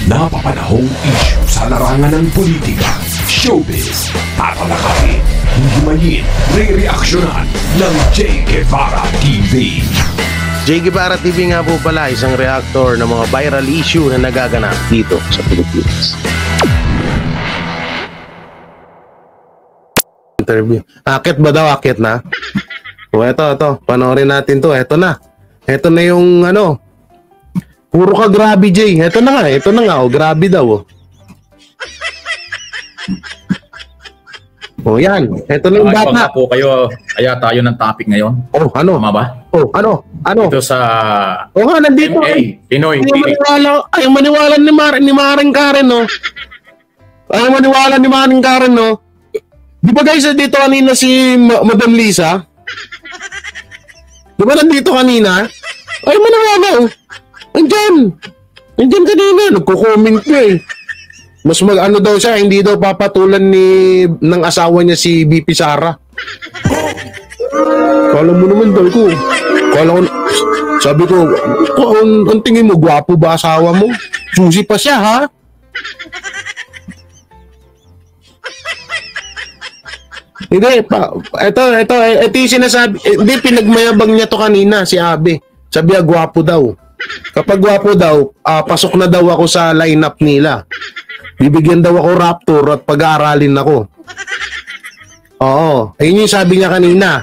Napapanahong issue sa larangan ng politika, showbiz, tatalakayin, himayin, re-reaksyonan ng J. Guevara TV. J. Guevara TV nga po pala, isang reactor ng mga viral issue na nagaganap dito sa Pilipinas. Interview. Akit ba daw? Akit na? O ito. Panoorin natin to. Ito na. Ito na yung ano. Puro ka grabe, Jay. Ito na nga. O, grabe daw. O, yan. Ito na yung bata. Po kayo, kaya tayo ng topic ngayon. Oh, ano? Tama ba? Oh, ano? Ito sa O nga, nandito. Pinoy. Ayaw maniwala ni Maring Karen, no? Ayaw maniwala ni Maring Karen, no? Di ba guys, dito kanina si Madam Lisa? Di ba nandito kanina? Ayaw maniwala, oh. Andyan kanina, nagko-comment ko eh. Mas mag-ano daw siya, hindi daw papatulan ng asawa niya si BP Sara. Kala mo naman daw ko. Sabi ko, ang tingin mo, gwapo ba asawa mo? Susi pa siya, ha? Hindi, ito yung sinasabi, hindi, pinagmayabang niya to kanina, si Abe. Sabi, gwapo daw. Kapag gwapo daw, pasok na daw ako sa lineup nila. Bibigyan daw ako Raptor at pag-aaralin ako. Oo, ayun yung sabi niya kanina.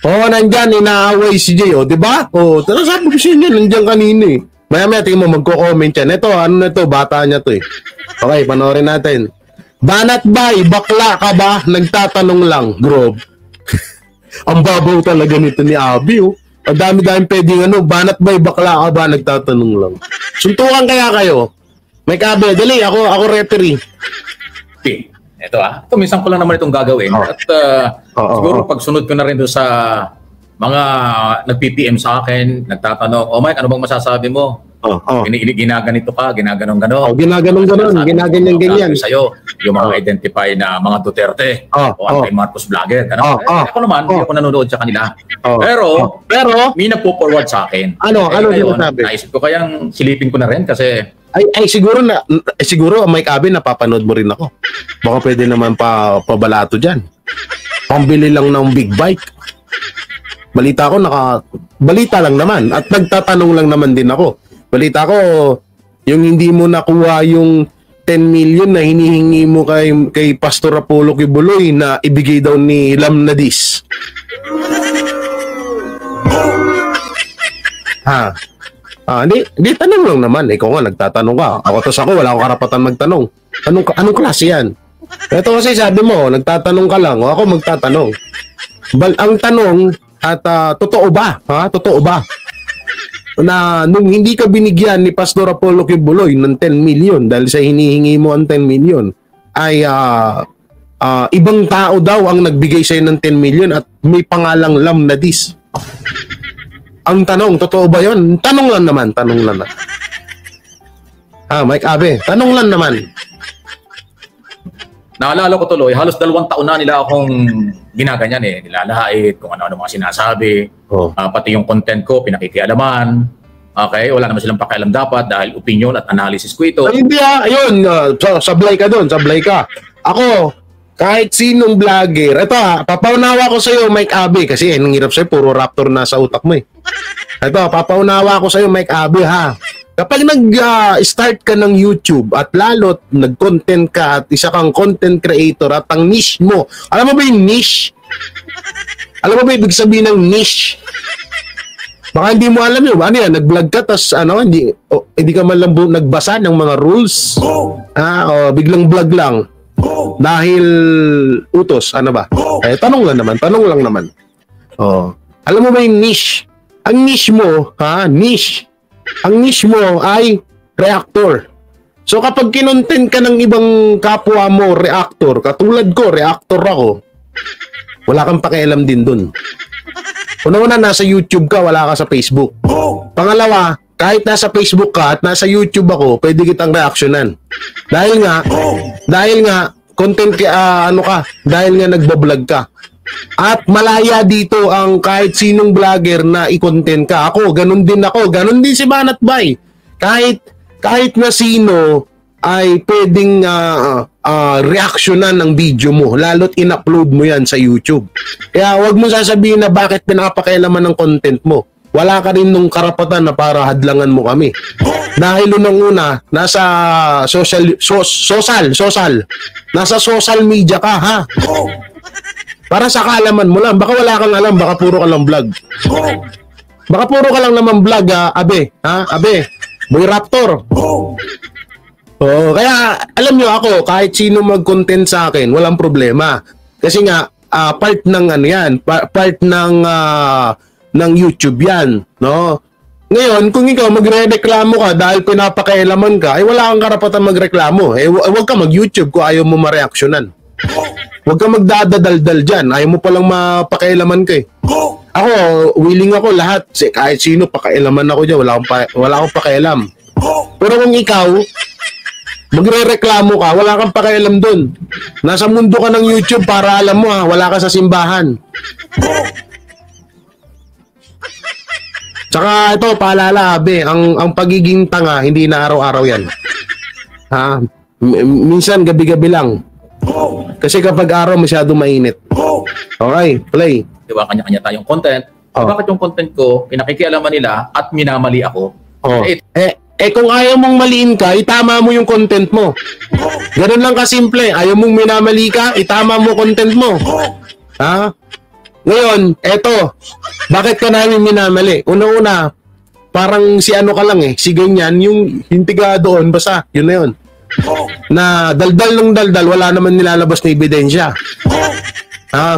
Oo, nandyan, inaaway si Jay, o, diba? O, sabi ko siya niya, nandyan kanina eh. Maya-maya, tingin mo, magko-comment yan. Ito, ano na ito, bata niya to eh. Okay, panoorin natin. Banat bay, bakla ka ba? Nagtatanong lang, Grob. Ang babaw talaga nito ni Abi, oh. Ang dami-dami pwedeng ano, banat bay, bakla ka ba? Nagtatanong lang. Suntukan kaya kayo? May kabe, dali, ako referee. Okay. Ito minsan ko lang naman itong gagawin. At siguro pagsunod ko na rin doon sa mga nag-PPM sa akin, nagtatanong, Mike, ano bang masasabi mo? Ginaganito ka, ginaganon-ganon. Ginaganong-ganon, ginaganyan-ganyan. Sa'yo, yung mga identify na mga Duterte o anti-Marcos vlogger. Ako naman, hindi ako nanonood sa kanila. Pero, may nagpo-forward sa akin. Ano sinasabi? Naisip ko kayang silipin ko na rin kasi siguro Mike Abe, napapanood mo rin ako. Baka pwede naman pabalato diyan. Pambili lang ng big bike. Balita lang naman at nagtatanong lang naman din ako. Balita ko yung hindi mo nakuha yung 10 million na hinihingi mo kay Pastor Apollo Kibuloy na ibigay daw ni Lam Nadis. Hindi, tanong lang naman. Ikaw nga, nagtatanong ka. Ako wala akong karapatan magtanong. Anong klase yan? Ito kasi sabi mo, nagtatanong ka lang. O ako magtatanong. Ang tanong, at totoo ba? Totoo ba? Na nung hindi ka binigyan ni Pastor Apollo Kibuloy ng 10 million dahil sa hinihingi mo ang 10 million, ay ibang tao daw ang nagbigay sa'yo ng 10 million at may pangalang Lam Nadis. Ang tanong, totoo ba yun? Tanong lang naman. Mike Abe, tanong lang naman. Naalala ko tuloy, halos 2 taon na nila akong ginaganyan eh. Nilalahit kung ano-ano mga sinasabi. Pati yung content ko, pinakikialaman. Okay, wala naman silang pakialam dapat dahil opinion at analysis ko ito. Ay, hindi ayun, sablay ka doon, sablay ka. Ako, kahit sinong vlogger, ito papaunawa ko sa'yo, Mike Abe, kasi nang hirap sa'yo, puro Raptor na sa utak mo eh. Ito, papaunawa ko sa'yo, Mike Abe, ha. Kapag nag-start ka ng YouTube at lalo't nag-content ka at isa kang content creator at ang niche mo, alam mo ba yung niche? Alam mo ba ibig sabihin ng niche? Baka hindi mo alam yun. Ano yan? Nag-vlog ka tapos hindi ka man lang nagbasa ng mga rules. Biglang vlog lang. Dahil utos, ano ba? Tanong lang naman. Alam mo ba yung niche? Ang niche mo, niche. Ang niche mo ay reactor. So kapag kinontent ka ng ibang kapwa mo, reactor, katulad ko, reactor ako, wala kang pakialam din dun. Una-una, nasa YouTube ka, wala ka sa Facebook. Pangalawa, kahit nasa Facebook ka at nasa YouTube ako, pwede kitang reactionan. Dahil nga, content dahil nga nagbablog ka. At malaya dito ang kahit sinong vlogger na i-content ka. Ako, ganun din si Banat Bay. Kahit kahit na sino ay pwedeng reaksyonan ng video mo, lalo't in-upload mo yan sa YouTube. Kaya wag mo sasabihin na bakit pinapakialaman ng content mo. Wala ka rin nung karapatan na para hadlangan mo kami. Dahil unang-una, nasa nasa social media ka, ha? Para sa kaalaman mo lang, baka wala kang alam, baka puro ka lang vlog. Baka puro ka lang naman vlog, Abe, Boy Raptor. Oh, kaya alam nyo ako, kahit sino mag-content sa akin, walang problema. Kasi nga part ng ano yan, part ng YouTube yan, no? Ngayon, kung ikaw magre-reklamo ka dahil pinapakialaman ka, ay wala kang karapatan magreklamo. Huwag ka mag-YouTube kung ayaw mo ma-reactionan. Huwag ka magdadadaldal dyan. Ayaw mo palang mapakialaman ka eh. Ako, willing ako lahat. Kahit sino, pakialaman ako dyan. Wala akong pakialam. Pero kung ikaw, magre-reklamo ka, wala kang pakialam dun. Nasa mundo ka ng YouTube para alam mo wala ka sa simbahan. Tsaka ito, paalala, Abe, ang pagiging tanga, hindi na araw-araw yan. Minsan, gabi-gabi lang. Kasi kapag araw, masyado mainit. Okay, play. Diba, kanya-kanya tayong content. Bakit yung content ko, pinakikialaman nila at minamali ako? Kung ayaw mong maliin ka, itama mo yung content mo. Ganun lang kasimple. Ayaw mong minamali ka, itama mo content mo. Ngayon, eto, bakit ka namin minamali? Una-una, parang si ano ka lang si ganyan, yung tiga doon, basta, yun na yun. Na daldal ng daldal, wala naman nilalabas na ebidensya.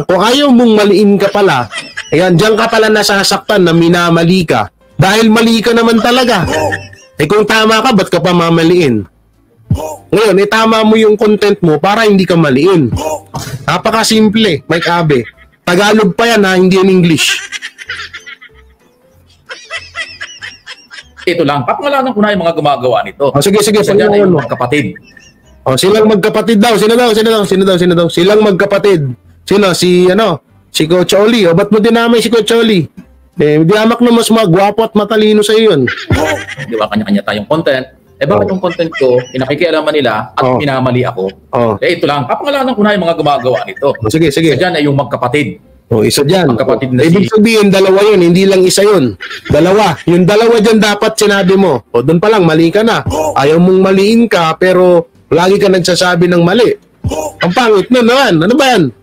Kung ayaw mong maliin ka pala, ayan, diyan ka pala nasasaktan na minamali ka. Dahil mali ka naman talaga. Kung tama ka, ba't ka pa mamaliin? Ngayon, itama mo yung content mo para hindi ka maliin. Napakasimple, Mike Abe. Tagalog pa yan hindi yan English. Ito lang, papangalanan ko na yung mga gumagawa nito. Sige. Diyan ay yung magkapatid. Silang magkapatid daw. Sino daw? Silang magkapatid. Sino? Si Coach Oli. Ba't mo dinamay si Coach Oli? Di amak na mas magwapo at matalino sa iyo yun. Di ba, kanya-kanya tayong content. Bakit yung content ko, pinakikialaman nila at minamali ako? Ito lang, papangalanan ko na yung mga gumagawa nito. Sige. Isa dyan ay yung magkapatid. Isa dyan. Magkapatid na Ibig sabihin, dalawa yun, hindi lang isa yun. Dalawa. Yung dalawa dyan dapat sinabi mo. Doon pa lang, mali ka na. Ayaw mong maliin ka, pero lagi ka nagsasabi ng mali. Ang pangit na naman. Ano ba yan?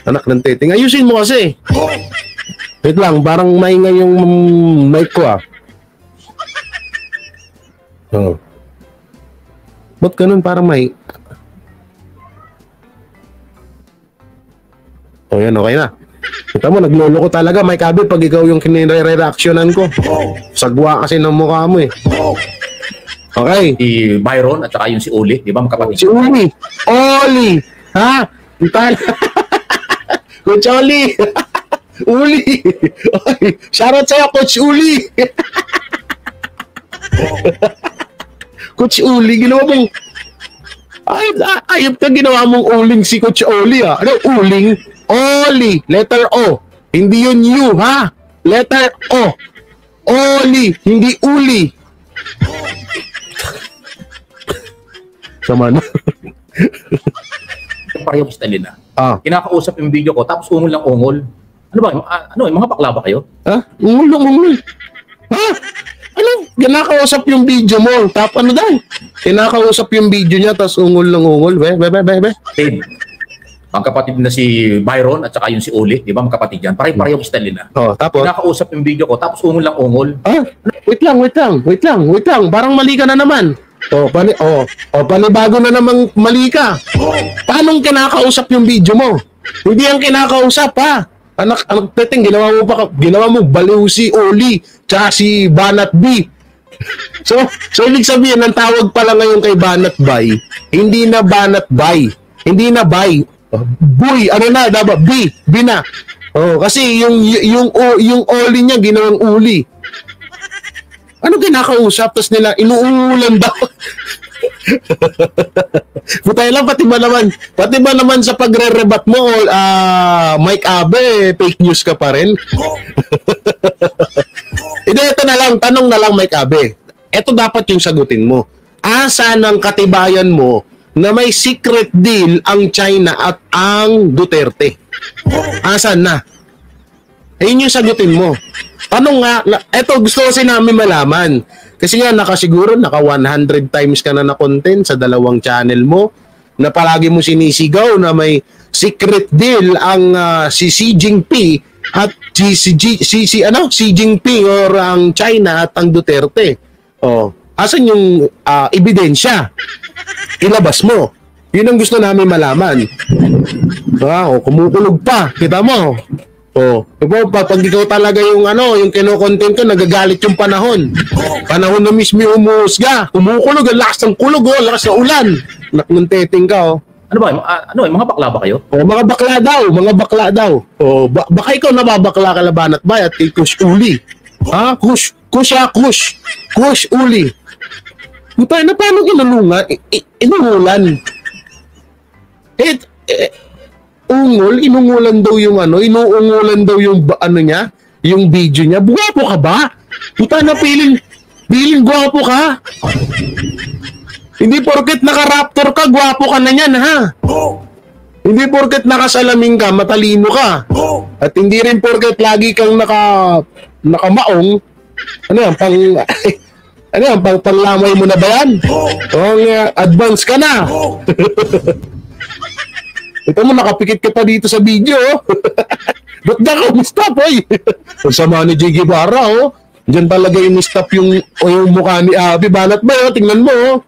Anak ng teting. Ayusin mo kasi. Wait lang, parang maingay yung mic ko Ba't ganun parang may... Yan, okay na. Kita mo, naglolo ko talaga, Mike Abe, pag ikaw yung kinire-reactionan ko. Sagwa kasi ng mukha mo Okay. Si Byron at saka yung si Uli, di ba magkapatid? Si Uli! Oli! Coach Oli! Uli! Shoutout sa'yo, Coach Uli! Coach Uli, ginawa mong... Ayop ka ginawa mong uling si Coach Oli Ano, uling? Oli, letter O. Hindi yun U, Letter O. Oli, hindi uli. Sama na. Parehong style na. Kinakausap yung video ko, tapos ungol lang ungol. Ano ba? Mga bakla ba kayo? Ungol. Kinakausap yung video mo, ano daw? Kinakausap yung video niya, tapos ungol lang ungol. Magkapatid na si Byron at saka yung si Uli, di ba magkapatid yan? Parehong style na. Tapos? Kinakausap yung video ko, tapos ungol lang ungol. Wait lang. Parang mali ka na naman. Panibago na namang mali ka. Paano kinakausap yung video mo? Hindi ang kinakausap, Anak teting, ginawa mo baliw si Oli, tsaka si Banat B. So ibig sabihin, ang tawag pala ngayon kay Banat Bay, hindi na Banat Bay, hindi na Bay. Boy, dapat B na. Kasi yung Oli niya ginawang Uli. Ano kinakausap? Tapos nila, inuulan daw. Putay lang, pati ba naman sa pagre-rebat mo, Mike Abe, fake news ka pa rin? Ito na lang, tanong na lang, Mike Abe. Ito dapat yung sagutin mo. Asan ang katibayan mo na may secret deal ang China at ang Duterte? Asan na? Ayun yung sagutin mo. Tanong nga, eto gusto kasi namin malaman. Kasi nga nakasiguro, naka 100 times ka na content sa dalawang channel mo, na palagi mo sinisigaw na may secret deal ang si Xi Jinping at Xi Jinping or ang China at ang Duterte. Oh, asan yung ebidensya? Ilabas mo. Yun ang gusto namin malaman. Kumukulog pa. Kita mo. Pag ikaw talaga yung yung kino-content ko, nagagalit yung panahon. Panahon na mismo yung umuusga. Kumukulog, ang lakas ng kulog, lakas ng ulan. Naknunteting ka, Ano ba? Mga bakla ba kayo? Mga bakla daw. Baka ikaw nababakla ka labanat ba at kay Kush Uli. Kush Uli. Puta, na paano inuulan? Inungulan daw yung inuungulan daw yung niya, yung video niya. Gwapo ka ba? Puta, na feeling gwapo ka. Hindi porket naka-raptor ka, gwapo ka na yan, ha? Hindi porket nakasalamin ka, matalino ka. At hindi rin porket lagi kang nakamaong. Panglamay mo na ba yan? Advance ka na. Ito mo, nakapikit ka pa dito sa video, Ba't na ka stop, oy? Ang sama ni J. Guevara, Diyan talaga stop yung mukha ni Abby. Banat ba, tingnan mo,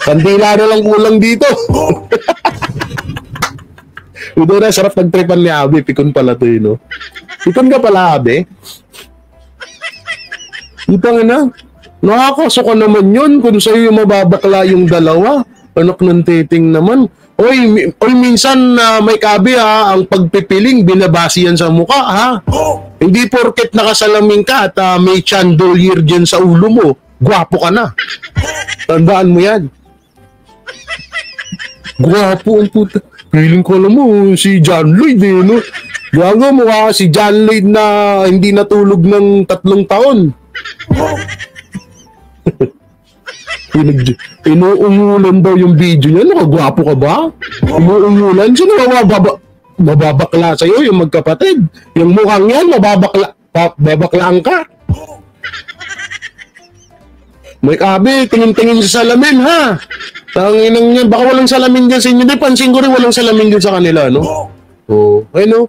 kandila na lang kulang dito. Ito na, sarap nagtripan ni Abby. Pikon pala to, Pikon ka pala, Abby? Ipang nakakaso ka naman yun kung sa'yo yung mababakla yung dalawa. Anak ng titing naman. Oy, minsan may kabi, ang pagpipiling, binabasi yan sa mukha, ha? Hindi porket nakasalamin ka at may chandelier dyan sa ulo mo, gwapo ka na. Tandaan mo yan. Gwapo ang puta. Feeling ko alam mo, si John Lloyd, Gago, mukha si John Lloyd na hindi natulog ng 3 taon. Inuungulan daw yung video niya. Gwapo ka ba? Inuungulan? Sino mababakla sa'yo? Yung magkapatid? Yung mukhang yan, babaklaan ka? May kabi, tingin-tingin sa salamin, ha? Tanginang yan. Baka walang salamin dyan sa inyo. Di, pansin ko rin walang salamin dyan sa kanila,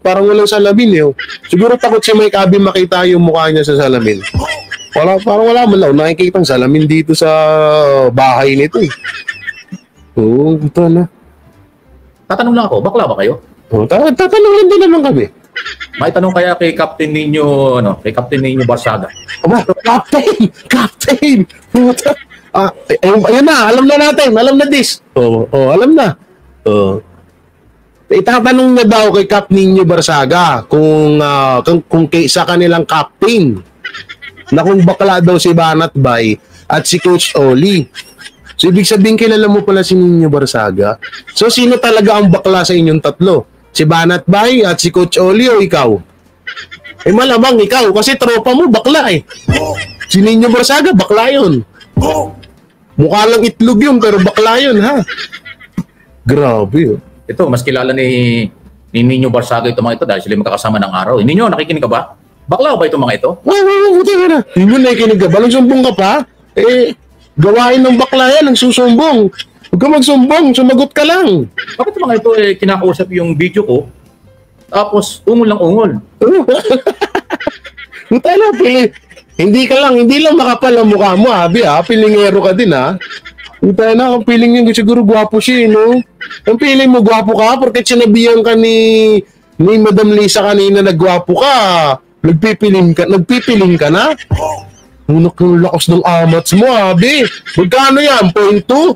parang walang salamin, Siguro takot si Mike Abby makita yung mukha niya sa salamin. Parang wala man lang nakikitang salamin dito sa bahay nito, ito na. Tatanong lang ako, bakla ba kayo? Tatanong lang din naman kami. May tanong kaya kay Captain Ninyo, Barsaga. Captain! Ayun na, alam na natin, alam na this. Alam na. Itatanong na daw kay Cap Ninyo Barsaga kung sa kanilang captain na kung bakla daw si Banat Bay at si Coach Oli. So, ibig sabihin, kilala mo pala si Ninyo Barsaga. So, sino talaga ang bakla sa inyong tatlo? Si Banat Bay at si Coach Oli o ikaw? Malamang ikaw, kasi tropa mo bakla, Si Ninyo Barsaga, bakla yun. Mukha lang itlog yun, pero bakla yun, ha? Grabe, Ito, mas kilala ni Ninyo Barsaga itong mga ito dahil sila magkakasama ng araw. Ninyo, nakikinig ka ba? Bakla ba itong mga ito? Buti ka na. Ninyo, nakikinig ka ba? Nagsumbong ka pa? Gawain ng bakla yan, nagsusumbong. Huwag ka magsumbong, sumagot ka lang. Bakit mga ito kinakausap yung video ko, tapos ungol lang ungol? Buta na, hindi lang makapal ang mukha mo, Abi, pilingero ka din, Buta na, ang feeling niya siguro gwapo siya, Ang feeling mo gwapo ka, porque sinabihan ka ni Madam Lisa kanina na gwapo ka. Nagpipiling ka na? Unak ng lakas ng amats mo, Abi. Magkano yan? 0.2?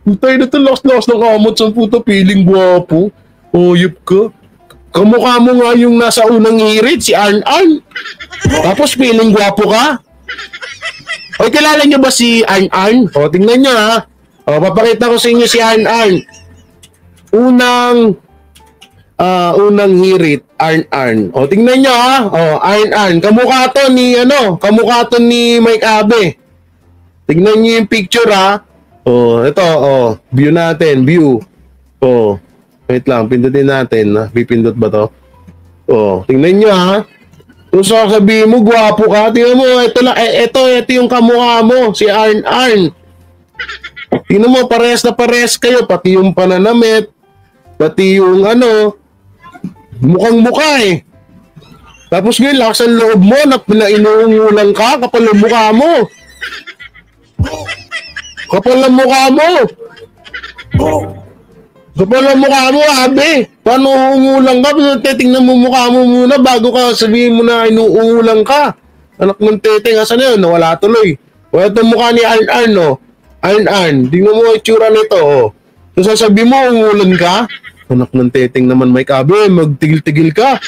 Putay na ito, lakas ng amats ang puta, feeling gwapo. Oyop ka. Kamukha mo nga yung nasa unang hirit, si Arn. Tapos feeling gwapo ka? O, kilala niyo ba si Arn? O, tingnan niyo, O, papakita ko sa inyo si Arn. unang hirit, Arn. O, tingnan nyo ha. O, Arn. Kamukha to ni Mike Abe. Tingnan nyo yung picture ha. O, ito, view natin, view. O, wait lang, pindutin natin. Pipindot ba to? O, tingnan nyo ha. Kung sasabihin mo, gwapo ka, tingnan mo, ito yung kamukha mo, si Arn. Tingnan mo, parehas na parehas kayo, pati yung pananamit, pati yung mukhang-mukha eh. Tapos ngayon, lakas ang loob mo na inuungulan ka, kapal ang mukha mo. Kapal ang mukha mo. Kapal ang mukha mo, Abe. Paano uungulan ka? Tingnan mo mukha mo muna bago ka sabihin mo na inuungulan ka. Anak ng teteng, asan na yun? Nawala tuloy. O ito mukha ni Arn, no? Arn. Tingnan mo itsura nito, oh. So sasabihin mo, ungulan ka? Anak ng teteng naman, Mike Abe, magtigil-tigil ka.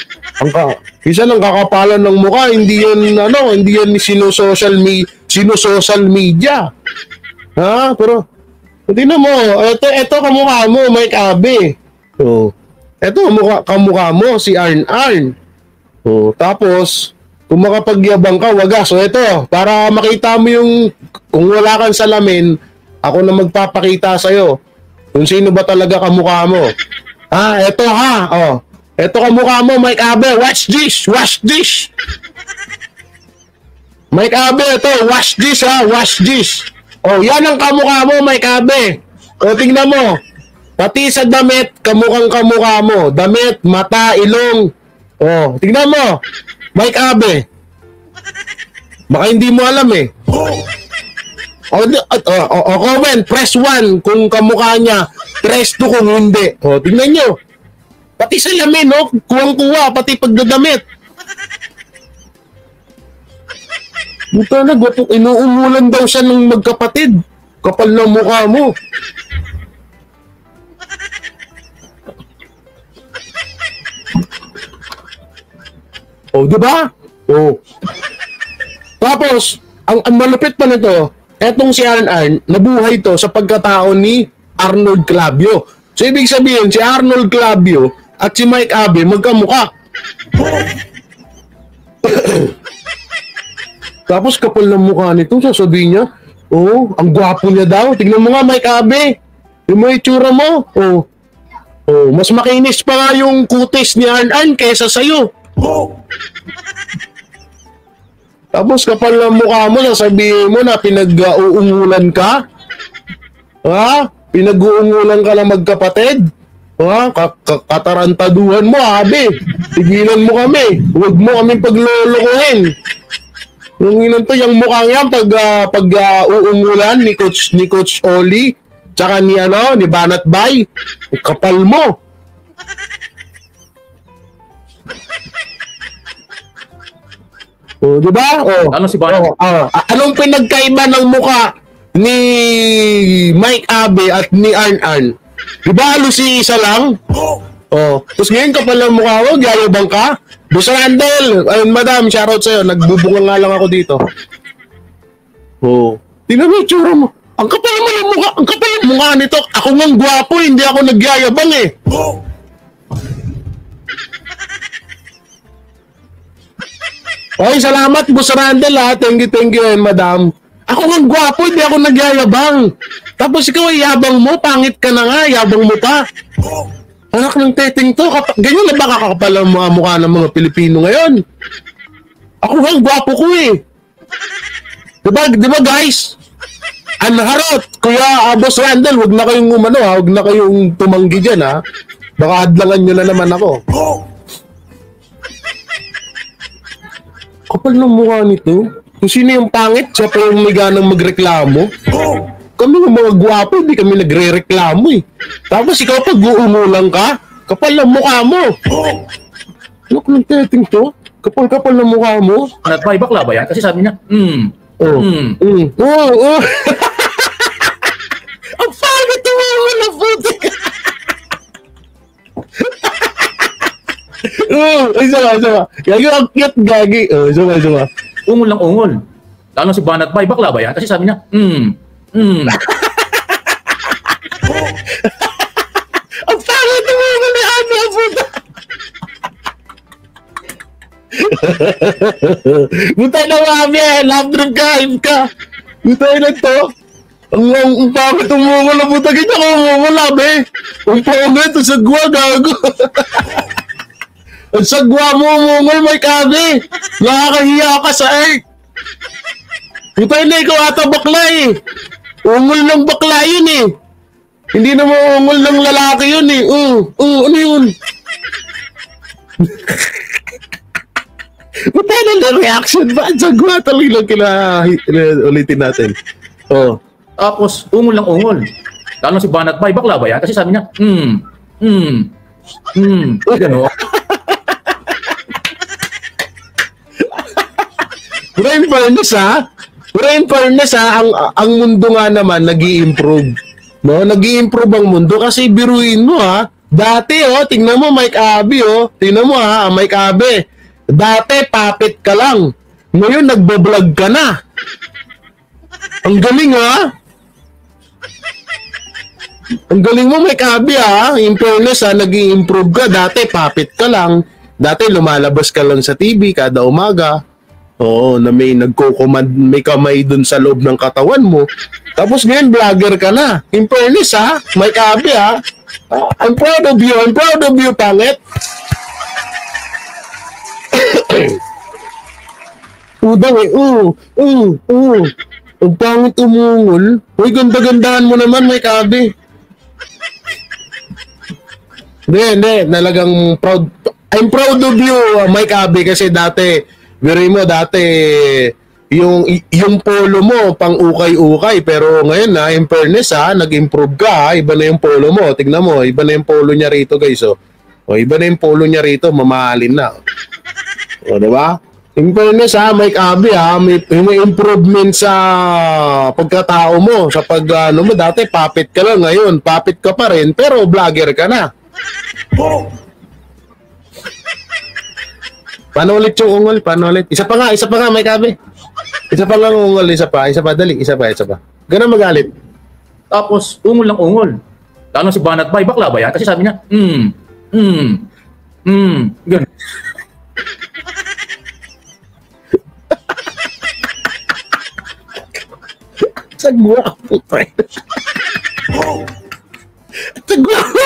Isa lang kakapalan ng mukha, hindi yan sinosocial media. Ha? Pero, tingnan mo, ito kamukha mo, Mike Abe. So, ito kamukha mo, si Arn. So, tapos, kung makapagyabang ka, wagas. So, ito, para makita mo yung, kung wala kang salamin, ako na magpapakita sa'yo kung sino ba talaga kamukha mo. Ito ha. Ito kamukha mo, Mike Abe. Watch this. Mike Abe, ito. Watch this ha. Watch this. Yan ang kamukha mo, Mike Abe. Tingnan mo. Pati sa damit, kamukhang kamukha mo. Damit, mata, ilong. Tingnan mo. Mike Abe. Baka hindi mo alam eh. Comment, press 1 kung kamukha niya, press 2 kung hindi. Tingnan nyo. Pati sa lamin, kuwang-kuwa, pati pagdadamit. Buta na, inuumulan daw siya ng magkapatid. Kapal ng mukha mo. Diba? Tapos, ang malupit pa nito, etong si Arn, nabuhay to sa pagkatao ni Arnold Clavio. So, ibig sabihin, si Arnold Clavio at si Mike Abe magkamukha. Tapos, kapal ng mukha nito, sasabihin niya, ang gwapo niya daw. Tignan mo nga, Mike Abe. Yung mga itsura mo. Mas makinis pa nga yung kutis ni Arn kaysa sa'yo. Tapos kapal ng mukha mo, sasabihin mo na pinag-uungulan ka? Pinag-uungulan ka ng magkapatid? Katarantaduhan mo, Abe. Tigilan mo kami. Huwag mo kaming paglolokohin. Yung mukhang yan, pag-uungulan ni Coach Oli, tsaka ni Banat Bay, kapal mo. Diba? Ano si Banat? Anong pinagkaiba ng mukha ni Mike Abe at ni Arn? Diba halos isa lang? Tapos ngayon kapal ang mukha mo, gayabang ka? Boss Randall, ayun madam, shoutout sa'yo, nagbubunga nga lang ako dito. Tingnan mo yung tsura mo. Ang kapal mo ng mukha, ang kapal ng mukha nito. Ako ngang gwapo, hindi ako nagyayabang eh. Salamat Boss Randall ha. Thank you madam. Ako ngang gwapo, hindi ako nagyayabang. Tapos ikaw ay yabang mo, pangit ka na nga, yabang mo pa. Anak ng teteng to, ganyan na ba kakapal ang mga mukha ng mga Pilipino ngayon? Ako ngang gwapo ko eh. Diba guys? Harot, Kuya Boss Randall, huwag na kayong huwag na kayong tumanggi dyan ha. Baka hadlangan nyo na naman ako. Kapal ng mukha nito. Kung sino yung pangit, siya pa yung may ganang magreklamo. Kami ng mga gwapo, hindi kami nagre-reklamo eh. Tapos ikaw pag-uumulang ka, kapal ng mukha mo. Ano kung teteng to? Kapal-kapal ng mukha mo. May bakla ba yan? Kasi sabi niya, Ang pangit yung mga na puti. Isa. Gagi ang cute, gagi. Isa. Ungol lang ungol. Lalo si Banat Bay, bakla ba yan? Kasi sabi niya, Ang pangit yung mga na puti. Butay na mami, love drop ka, ka. Butay na to. Ang pangit umungol na buta kita ko umungol be. Ang pangit, ang sagwa gago. Ang sagwa mo umungol, may kabe. Nakakahiya ka sa Earth. Butay na ikaw ata bakla eh. Ungol ng bakla yun eh. Hindi na ungol ng lalaki yun eh. Ano yun? Butay na reaction ba? Ang sagwa talaga ulitin natin. Oh. Tapos, ungol lang ungol. Lalo si Banat Bay, bakla ba yan? Kasi sabi niya, gano'n. Pero in fairness ha, ang mundo nga naman nag-i-improve. No? Nag-i-improve ang mundo kasi biruin mo ha. Dati tingnan mo Mike Abe tingnan mo ha, Mike Abe. Dati puppet ka lang. Ngayon nagbo-vlog ka na. Ang galing ha. Ang galing mo Mike Abe ha. In fairness ha, nag-i-improve ka. Dati puppet ka lang. Dati lumalabas ka lang sa TV kada umaga. Oo, na may nagko-command, may kamay dun sa loob ng katawan mo. Tapos ngayon, vlogger ka na. In fairness, ha? Mike Abe, ha? I'm proud of you. I'm proud of you, pangit. Udang eh. Ang pangit umungol. Uy, ganda-gandahan mo naman, Mike Abe. Hindi. Nalagang proud. I'm proud of you, Mike Abe, kasi dati, biruin mo dati yung polo mo pang ukay-ukay pero ngayon na in fairness nag-improve ka iba na yung polo mo, tignan mo iba na yung polo niya rito guys iba na yung polo niya rito, mamahalin na diba? In fairness Mike Abe may improvement sa pagkatao mo sa mo dati puppet ka lang, ngayon puppet ka pa rin pero vlogger ka na. Paano ulit yung ungol? Paano ulit? Isa pa nga, Mike Abe. Isa pa lang ungol, isa pa, dali, isa pa. Ganun magalit. Tapos, ungol lang ungol. Lalo si Banat Bay, bakla ba yan? Kasi sabi niya, ganun. Sagwa po tayo. Sagwa po!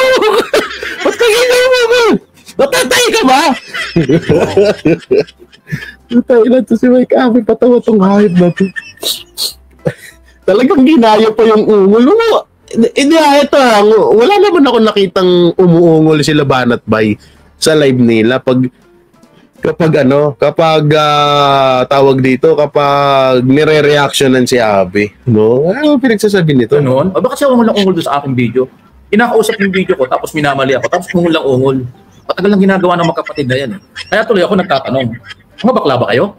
Ba't kaginaw mo? Natatay ka ba? Natay na to si Mike Abe, patawa tong hype na to. Talagang ginaya pa yung ungol. Hindi ito wala naman ako nakitang umuungol sila Banat Bay sa live nila kapag tawag dito, kapag nire-reactionan si Abe. No? Ano pinagsasabi nito? Noon? Bakit siya ungol lang ungol doon sa aking video? Inakausap yung video ko, tapos minamali ako, tapos ungol lang ungol. Patagal lang ginagawa ng magkapatid na yan. Kaya tuloy ako nagtatanong, mga bakla ba kayo?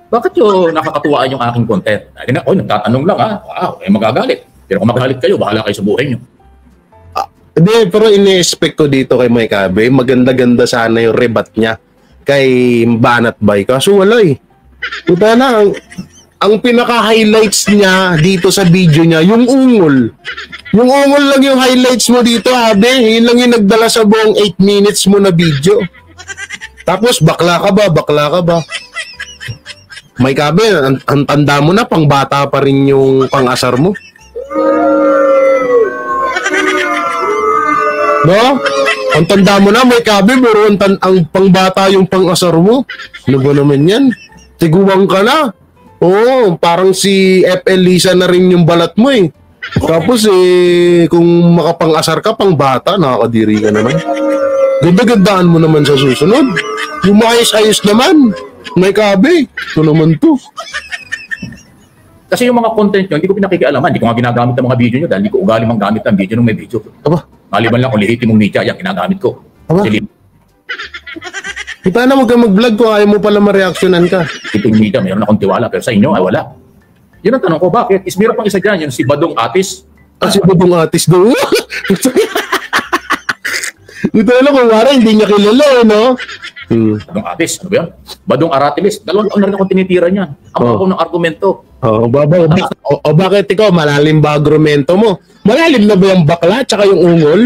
Bakit yung nakakatuwaan yung aking content? Nagtatanong lang wow, magagalit. Pero kung magalit kayo, bahala kayo sa buhay nyo. Hindi, pero ini-expect ko dito kay Mike Abe, maganda-ganda sana yung rebat niya kay Banat Bay. Kaso wala Puta na, ang pinaka-highlights niya dito sa video niya, yung ungol. Yung ungol lang yung highlights mo dito, Abe. Yun lang yung nagdala sa buong 8 minutes mo na video. Tapos, bakla ka ba? Mike Abe, ang tanda mo na, pang bata pa rin yung pang-asar mo. No? Ang tanda mo na, Mike Abe, pero ang pang-bata yung pang-asar mo. Ano ba naman yan? Tiguwang ka na. Oo, parang si FL Lisa na rin yung balat mo Tapos kung makapang-asar ka, pang bata, nakakadiri ka naman. Ganda-gandaan mo naman sa susunod. Yung maayos-ayos naman. Mike Abe, ito naman to. Kasi yung mga content nyo, hindi ko pinakikialaman. Hindi ko nga ginagamit ang mga video nyo dahil hindi ko ugali mang gamit ang video nung may video. Aba? Maliban lang kung lehitimong media, yung ginagamit ko. Aba? Paano mo ka mag-vlog kung ayaw mo pala ma-reactionan ka? Lehitimong media, mayroon akong tiwala, pero sa inyo ay wala. Yun ang tanong ko, bakit? Meron pang isa dyan, yung si Badong Atis. Si Badong Atis doon. Ito na lang kung wala, hindi niya kilala no? Badong Atis, ano ba yan? Badong Aratilis, 2 taon na rin akong tinitira niyan. Ang ako ng argumento. Bakit ikaw, malalim ba argumento mo? Malalim na ba yung bakla tsaka yung ungol?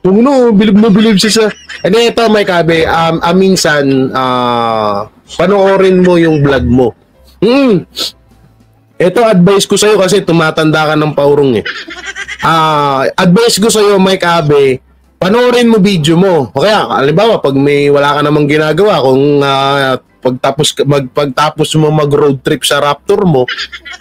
Kung no, bilib na bilib siya sa... Ano ito, Mike Abe, minsan, panoorin mo yung vlog mo. Ito, advice ko sa'yo kasi tumatanda ka ng paurong eh. Advice ko sa'yo, Mike Abe, panoorin mo video mo. O kaya, halimbawa, pag wala ka namang ginagawa, kung pagtapos mo mag-road trip sa Raptor mo,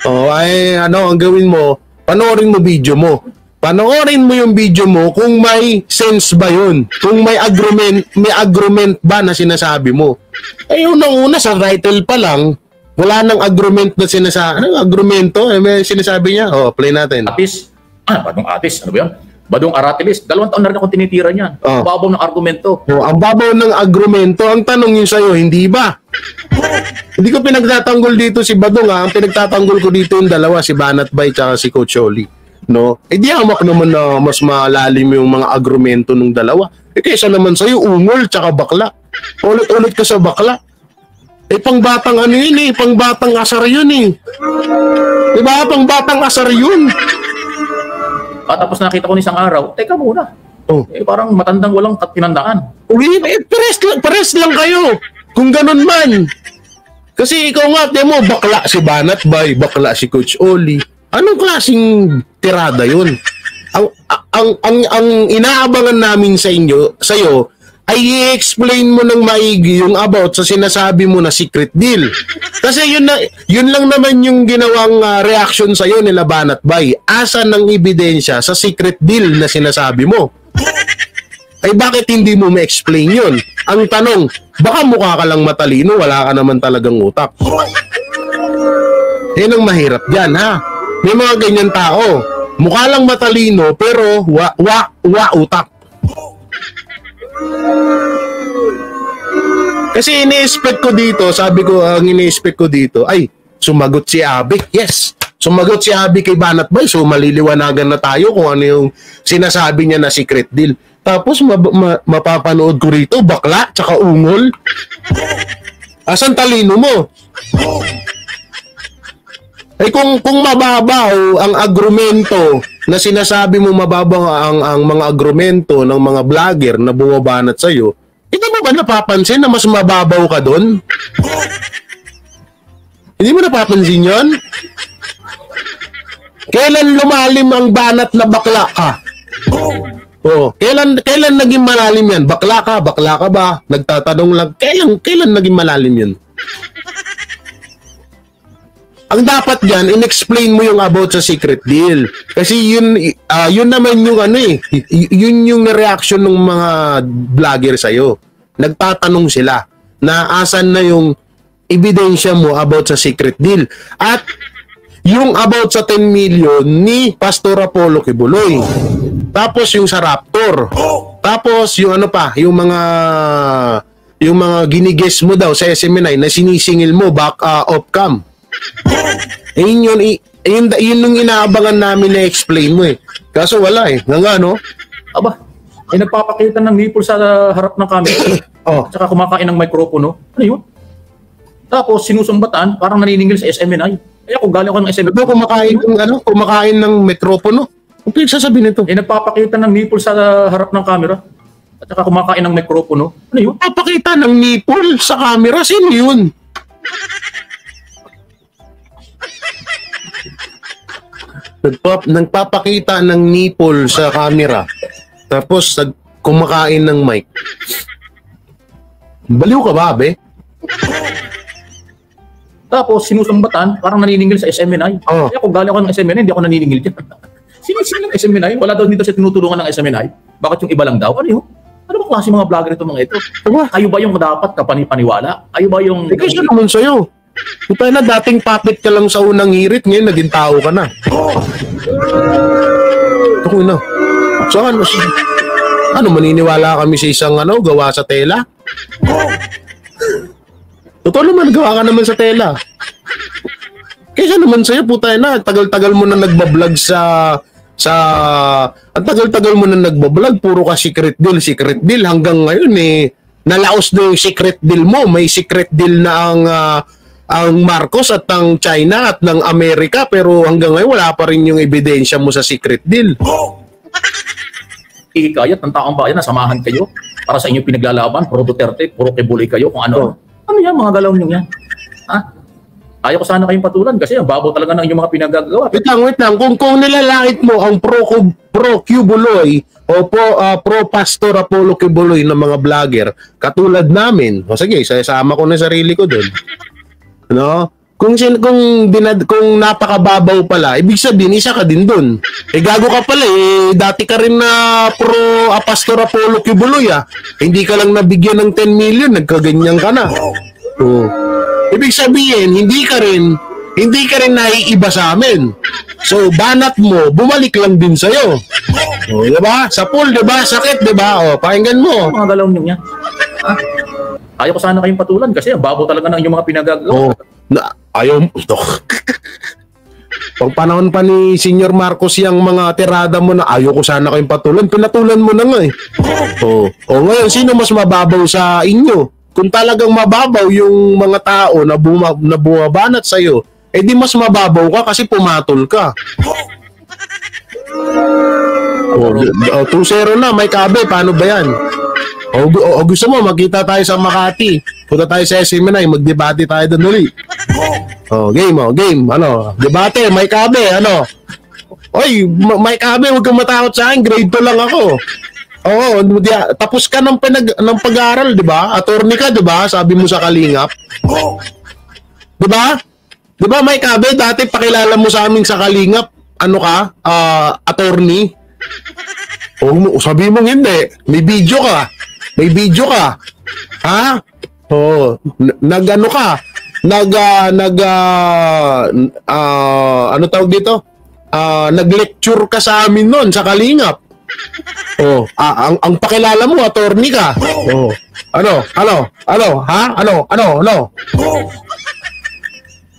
ang gawin mo, panoorin mo video mo. Panoorin mo yung video mo kung may sense ba yun. Kung may agreement ba na sinasabi mo. Unang-una sa title pa lang, wala nang agreement na sinasabi. Anong agremento? May sinasabi niya. Play natin. Badong Atis. Ano ba yan? Badong Aratilis. 2 taon na rin akong tinitira niyan. Ang babaw ng argumento. Ang babaw ng argumento. Ang tanong yun sa'yo, hindi ba? Hindi ko pinagtatanggol dito si Badong. Ang pinagtatanggol ko dito yung dalawa, si Banat Bay at si Coach Oli. No? Di hamak naman na mas malalim yung mga agrumento ng dalawa. Kaysa naman sa'yo, ungol tsaka bakla. Ulit-ulit ka sa bakla. Pangbatang ano yun eh. Pangbatang asar yun eh. Diba? Pangbatang asar yun. Tapos nakita ko isang araw, teka muna. Parang matandang walang tinandaan. Pares lang kayo. Kung ganun man. Kasi ikaw nga, mo, bakla si Banat Bay, bakla si Coach Oli. Anong klaseng tirada yun? Ang inaabangan namin sa'yo, ay i-explain mo ng maigi yung about sa sinasabi mo na secret deal. Kasi yun lang naman yung ginawang reaction sa'yo nila Banat Bay. Asan ng ebidensya sa secret deal na sinasabi mo? Ay bakit hindi mo ma-explain yun? Ang tanong, baka mukha ka lang matalino, wala ka naman talagang utak. Yan ang mahirap dyan, ha? May mga ganyan tao. Mukha lang matalino, pero utak. Kasi ini-expect ko dito, sabi ko, ang ini-expect ko dito, ay, sumagot si Abby. Yes, sumagot si Abby kay Banat Bay. So, maliliwanagan na tayo kung ano yung sinasabi niya na secret deal. Tapos, mapapanood ko rito, bakla, tsaka ungol. Asan talino mo? Kung mababaw ang agrumento na sinasabi mo, mababaw ang mga agrumento ng mga vlogger na bumabanat sa'yo, hindi mo ba napapansin na mas mababaw ka doon? Hindi mo napapansin yon? Kailan lumalim ang banat na bakla ka? Kailan naging malalim yan? Bakla ka ba? Nagtatanong lang, kailan naging malalim yun? Ang dapat diyan, in-explain mo yung about sa secret deal. Kasi yun naman yung yun yung reaction ng mga vlogger sa'yo. Nagtatanong sila na asan na yung ebidensya mo about sa secret deal. At yung about sa 10 million ni Pastor Apollo Kibuloy. Tapos yung sa Raptor. Tapos yung yung mga giniges mo daw sa SMNI na sinisingil mo back off cam. Yun yung inaabangan namin na explain mo eh. Kaso wala eh. Aba, nagpapakita ng nipple sa harap ng camera. Tsaka kumakain ng mikropono. Ano yun? Tapos sinusumbatan, parang naniningil sa SMNI. Kung galing ako ng SMNI. Kumakain ng mikropono? Kung pinagsasabi nito? Nagpapakita ng nipple sa harap ng camera. At saka kumakain ng mikropono. Ano yun? Nagpapakita ng nipple sa camera? Sino yun? Nagpapakita ng nipple sa camera. Tapos kumakain ng mic. Baliw ka ba, be? Tapos sinusumbatan, parang naniningil sa SMNI. Kaya kung galing ako ng SMNI, hindi ako naniningil dyan. Sino ng SMNI? Wala daw dito siya tinutulungan ng SMNI. Bakit yung iba lang daw? Ano yun? Ano ba klase mga vlogger ito mga ito? Kayo ba yung dapat kapani-paniwala? Kayo ba yung... Kasi naman sa'yo. Puta na, dating puppet ka lang sa unang hirit, ngayon naging tao ka na. Ako na. So, maniniwala kami sa isang gawa sa tela? Totoo naman, gawa ka naman sa tela. Kaysa naman sa'yo, puta na, tagal-tagal mo na nagbablog ang tagal-tagal mo na nagbablog, puro ka secret deal, hanggang ngayon nalaos na yung secret deal mo. May secret deal na ang Marcos at ang China at ng Amerika, pero hanggang ngayon wala pa rin yung ebidensya mo sa secret deal. ihikayat ng taong bayan na samahan kayo para sa inyong pinaglalaban, puro Duterte, puro Kibuloy kayo, kung ano. Ano yan, mga galaw nyo yan? Ha? Ayaw ko sana kayong patulan kasi ang babaw talaga ng inyong mga pinagagawa. Wait lang. Kung nilalait mo ang pro Kibuloy o pro Pastor Apollo Kibuloy ng mga vlogger, katulad namin, o sige, isama ko na sarili ko doon. No? Kung napakababaw pala, ibig sabihin, isa ka din doon. Gago ka pala dati ka rin na pro Pastor Apollo Kibuloy Hindi ka lang nabigyan ng 10 million, nagkaganyan ka na. Ibig sabihin, hindi ka rin naiiba sa amin. So, banat mo, bumalik lang din sa'yo. Diba? Sa pool, diba? Sakit, diba? Pakinggan mo. Mga galaw nyo yan. Ha? Ayaw ko sana kayong patulan kasi ang babaw talaga ng inyong mga pinagagawa. Ayaw mo. Pag panahon pa ni Senior Marcos yung mga tirada mo na ayaw ko sana kayong patulan, pinatulan mo na nga ngayon, sino mas mababaw sa inyo? Kung talagang mababaw yung mga tao na bumabanat sa'yo, di mas mababaw ka kasi pumatol ka. 2-0 na, may kabe, paano ba yan? O gusto mo, magkita tayo sa Makati. Punta tayo sa SM9, magdebate tayo doon ulit. Game. Debate, may kabe, Oy, may kabe, huwag kang matakot sa akin, grade 2 lang ako. Tapos ka ng pag-aaral, di ba? Attorney ka, di ba? Sabi mo sa Kalingap. Di ba? Di ba, may kabe, dati pakilala mo sa amin sa Kalingap, attorney. Sabi mo hindi, may video ka. Ha? Ano tawag dito? Nag-lecture ka sa amin noon sa Kalingap. Ang pakilala mo, attorney ka. Ano?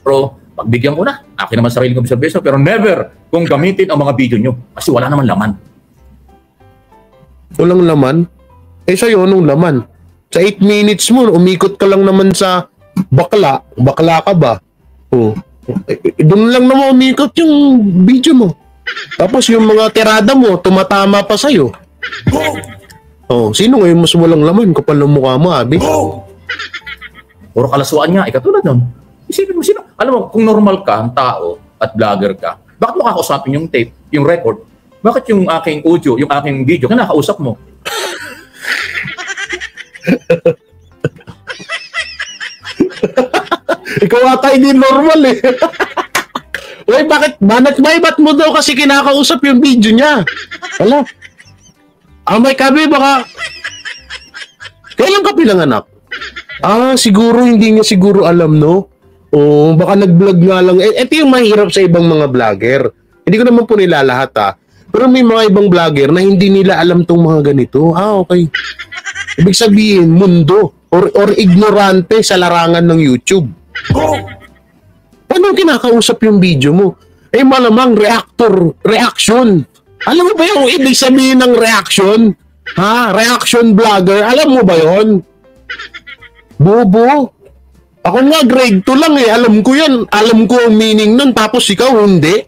Bro, pagbigyan ko na. Akin naman sarili kong observation, pero never kung gamitin ang mga video nyo. Kasi wala naman laman. Walang laman? Sa'yo, anong laman? Sa 8 minutes mo, umikot ka lang naman sa bakla. Bakla ka ba? Doon lang naman umikot yung video mo. Tapos yung mga tirada mo, tumatama pa sa'yo. Sino ngayon mas walang laman? Kapal ng mukha mo, Abi. Puro kalasuan nga. Katulad nun. Isipin mo, sino? Alam mo, kung normal ka, ang tao, at vlogger ka, bakit mo kakausapin yung tape, yung record? Bakit yung aking audio, yung aking video, kinakausap mo? Ikaw ata hindi normal Uy, bakit? Ba't mo daw kasi kinakausap yung video niya? Wala. May kabe, baka... Kailan ka pinanganak? Siguro hindi niya siguro alam, no? Baka nag-vlog nga lang. Ito yung mahirap sa ibang mga vlogger. Hindi ko naman po nilalahat, Pero may mga ibang vlogger na hindi nila alam tong mga ganito. Okay. Ibig sabihin, mundo or ignorante sa larangan ng YouTube. Paano kinakausap yung video mo? Malamang reaction. Alam mo ba yung ibig sabihin ng reaction? Reaction vlogger. Alam mo ba yon? Bobo. Ako nga grade 2 lang Alam ko yan. Alam ko ang meaning nun. Tapos ikaw hindi.